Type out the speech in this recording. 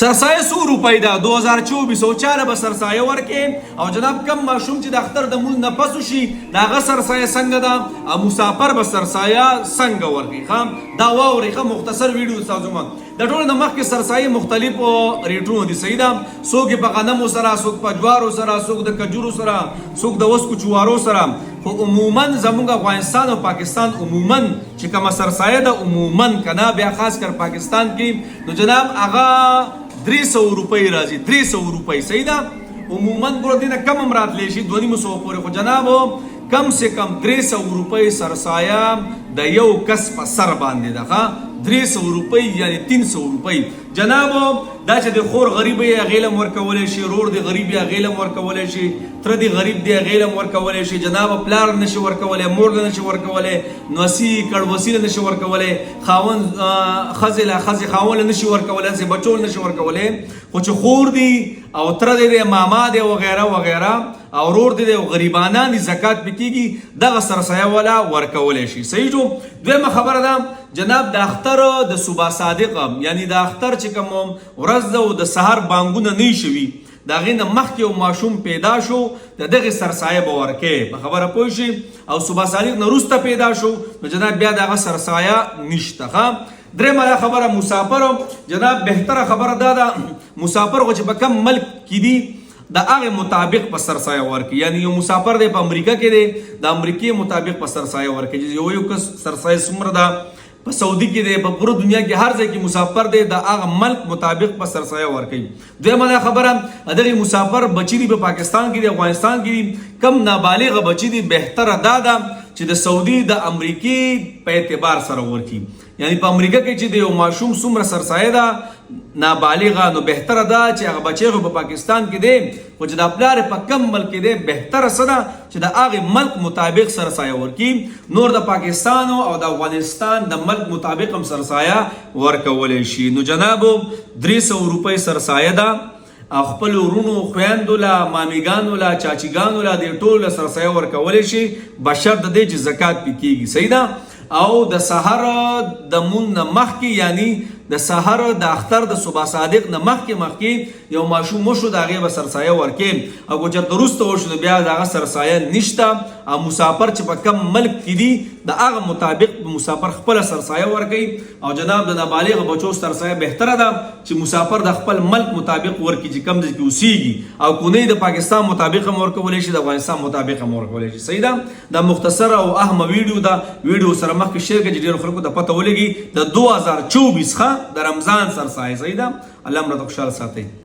سرسایه 100 روپۍ ده 2024 او چاله به سرسایه ورکې او جناب کم ماشوم چې د اختر د مونځ نه پس وشي د هغه سرسایه څنګه ده او مسافر به سرسایه څنګه ورکړي ښه دا واورئ ښه مختصر ویډیو ستاسو ما د ټولو نه مخکې سرسایه مختلفو ریټونو دي صحیح ده څوک یې په غنمو سره څوک په جوارو سره څوک د کجورو سره څوک د وسکو چوارو سره خو عموما زموږ افغانستان او پاکستان عموما چې کومه سرسایه ده عموما کنه بیا خاص کر پاکستان کې نو جناب هغه 300 روپۍ راځي 300 روپۍ صحیح ده عموما ګورو دینه کم هم راتلی شي 250 پورې خو جناب کم سے کم 300 روپۍ سرسایه د یو کس په سر باندې ده 300 روپۍ یعنی 300 روپۍ جناب دا چې د خور غریب یې غیلم ورکولای شي رور دی غریب یې غیلم ورکولای شي تر دی غریب دی غیلم ورکولای شي جناب پلار نشي ورکولای مور نشي ورکولای نوسی کډ وسیله نشي ورکولای خاون خزله خزي خاون نشي ورکولای سي بچول نشي ورکولای خو چې خور دی او تر دی ماما دی وغیرہ وغیرہ او رور دی غریبانه دي زکات پکېږي دغه سرسایه ولا ورکولای شي صحیح جو دویمه خبره ده جناب د اختر د صبح صادق یعنی د اختر چې کوم ورځ ده او د سحر بانګونه نه شوي دا غینه مخکې او ماشوم پیدا شو د دغه سرسایه به ورکې په خبره پوه شي او صبح صادق نه وروسته پیدا شو نو جناب بیا دغه سرسایه نشته ښه درېمه خبره مسافر جناب بهتره خبره ده مسافر خو چې په کم ملک کې دي د هغه مطابق په سرسایه ورکړي یعنی یو مسافر دی په امریکا کې دی د امریکای مطابق په سرسایه ورکړي یو کس سرسایه څومره ده په سعودي کې دی په پوره دنیا کې هر ځای کې مسافر دی د هغه ملک مطابق په سرسایه ورکړي دویمه خبره دغه مسافر بچی دی په پاکستان کې دی افغانستان کې دی کم نابالغ بچی دی بهتره ده چې د سعودي د امریکای په اعتبار سره ورکړي یعنی په امریکا کې چې د یو ماشوم څومره سرسایه ده نابالغه نو بهتره ده چې هغه بچی په پاکستان کې دی خو چې د پلار په کم ملک کې دی بهتره څه ده چې د هغه ملک مطابق سرسایه ورکړي نور د پاکستان او د افغانستان د ملک مطابق هم سرسایه ورکولی شي نو جناب 300 روپۍ سرسایه ده خپل ورونو خویندو له مامیګانو له چاچیګانو له دې ټولو له سرسایه ورکولی شي بشرط د دې چې زکات پې کېږي صحیح ده او د سحر د مون نه مخکې یعنی د سحر د اختر د صبح صادق نه مخکې یو ماشوم وشو د هغې به سرسایه ورکې او که چېرته وروسته وشو بیا د هغه سرسایه نشته او مسافر چې په کم ملک کې دي د هغه مطابق مسافر خپله سرسایه ورکوي او جناب د نابالغ بچو سرسایه بهتره ده چې مسافر د خپل ملک مطابق ورکړي چې کم ځای کې اوسیږي او کونی د پاکستان مطابق هم ورکولی شي د افغانستان مطابق هم ورکولی شي صحیح ده دا مختصره او اهمه ویډیو ده ویډیو سره مخکې شیر کړه چې ډېرو خلکو ته پته ولګي د 2024 ښه د رمضان سرسایه صحیح ده الله مو راته خوشحاله ساتئ